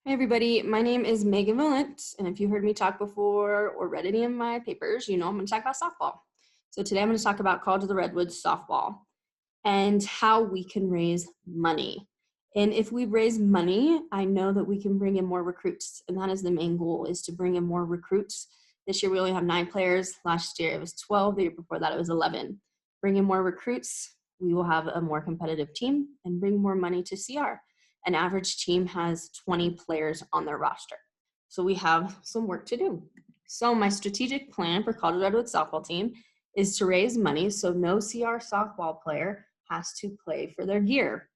Hey everybody, my name is Megan Valent, and if you heard me talk before or read any of my papers, you know I'm going to talk about softball. So today I'm going to talk about College of the Redwoods softball and how we can raise money. And if we raise money, I know that we can bring in more recruits, and that is the main goal, is to bring in more recruits. This year we only have 9 players. Last year it was 12. The year before that it was 11. Bring in more recruits, we will have a more competitive team and bring more money to CR. An average team has 20 players on their roster. So we have some work to do. So my strategic plan for College of the Redwoods softball team is to raise money so no CR softball player has to play for their gear.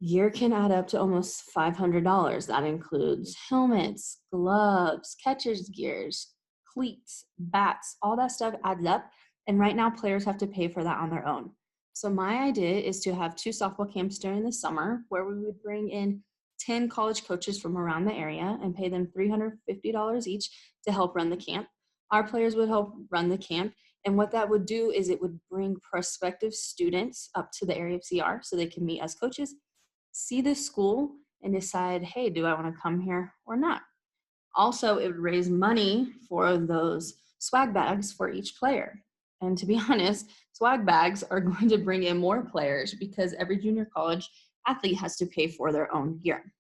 Gear can add up to almost $500. That includes helmets, gloves, catcher's gears, cleats, bats, all that stuff adds up. And right now players have to pay for that on their own. So my idea is to have 2 softball camps during the summer where we would bring in 10 college coaches from around the area and pay them $350 each to help run the camp. Our players would help run the camp. And what that would do is it would bring prospective students up to the area of CR so they can meet as coaches, see the school, and decide, hey, do I want to come here or not? Also, it would raise money for those swag bags for each player. And to be honest, swag bags are going to bring in more players because every junior college athlete has to pay for their own gear.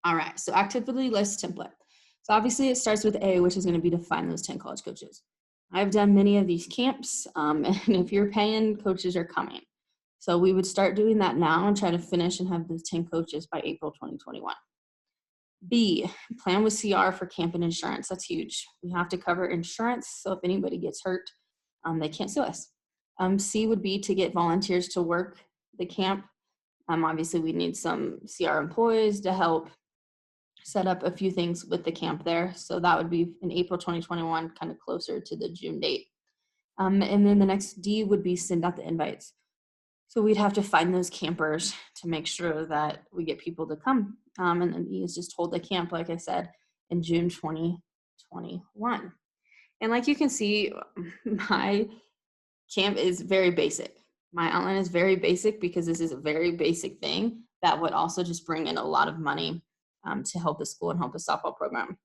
All right, so activity list template. So obviously it starts with A, which is going to be to find those 10 college coaches. I've done many of these camps, and if you're paying, coaches are coming. So we would start doing that now and try to finish and have those 10 coaches by April 2021. B, plan with CR for camp and insurance. That's huge. We have to cover insurance, so if anybody gets hurt, they can't sue us. C would be to get volunteers to work the camp. Obviously, we need some CR employees to help set up a few things with the camp there. So that would be in April 2021, kind of closer to the June date. And then the next D would be send out the invites. So we'd have to find those campers to make sure that we get people to come. And then E is just hold the camp, like I said, in June 2021. And like you can see, my camp is very basic. My outline is very basic because this is a very basic thing that would also just bring in a lot of money to help the school and help the softball program.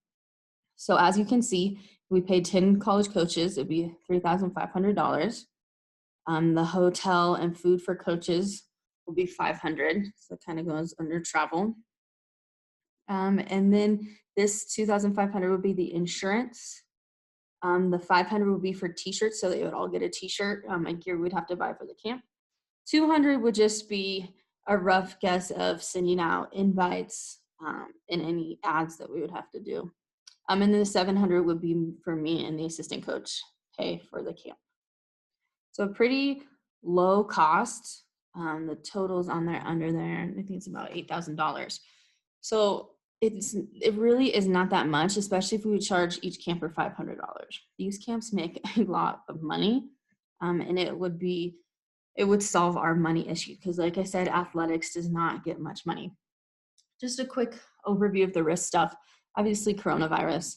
So as you can see, we paid 10 college coaches, it'd be $3,500. The hotel and food for coaches will be $500, so it kind of goes under travel. And then this $2,500 would be the insurance. The $500 would be for t-shirts, so they would all get a t-shirt and gear we'd have to buy for the camp. $200 would just be a rough guess of sending out invites and any ads that we would have to do. And then the $700 would be for me and the assistant coach pay for the camp. So pretty low cost. The totals on there under there, I think it's about $8,000. So it really is not that much, especially if we would charge each camper $500. These camps make a lot of money, and it would solve our money issue because, like I said, athletics does not get much money. Just a quick overview of the risk stuff. Obviously, coronavirus.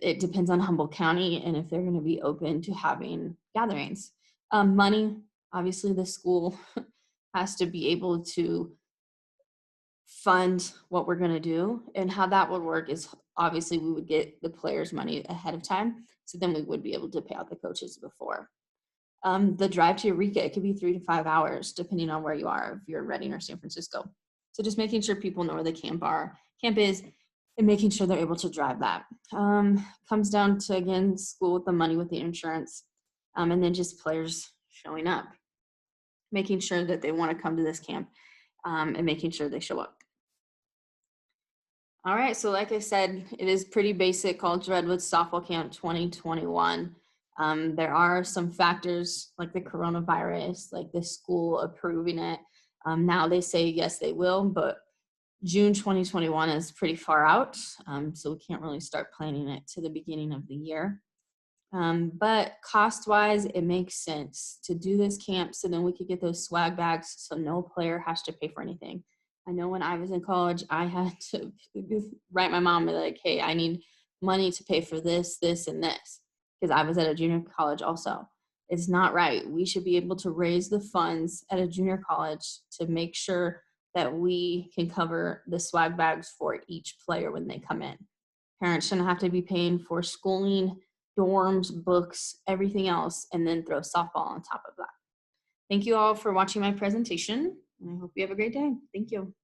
It depends on Humboldt County and if they're going to be open to having gatherings. Money, obviously the school has to be able to fund what we're going to do, and how that would work is obviously we would get the players money ahead of time, so then we would be able to pay out the coaches before. The drive to Eureka, it could be 3 to 5 hours depending on where you are, if you're in Redding or San Francisco. So just making sure people know where the camp is, and making sure they're able to drive that. Comes down to, again, school with the money with the insurance, and then just players showing up, making sure that they want to come to this camp, and making sure they show up. All right, so like I said, it is pretty basic, College of the Redwoods Softball Camp 2021. There are some factors like the coronavirus, like the school approving it. Now they say yes, they will, but June 2021 is pretty far out, so we can't really start planning it to the beginning of the year. But cost-wise, it makes sense to do this camp so then we could get those swag bags so no player has to pay for anything. I know when I was in college, I had to write my mom and be like, hey, I need money to pay for this, this, and this, because I was at a junior college also. It's not right. We should be able to raise the funds at a junior college to make sure that we can cover the swag bags for each player when they come in. Parents shouldn't have to be paying for schooling, dorms, books, everything else, and then throw softball on top of that. Thank you all for watching my presentation. I hope you have a great day. Thank you.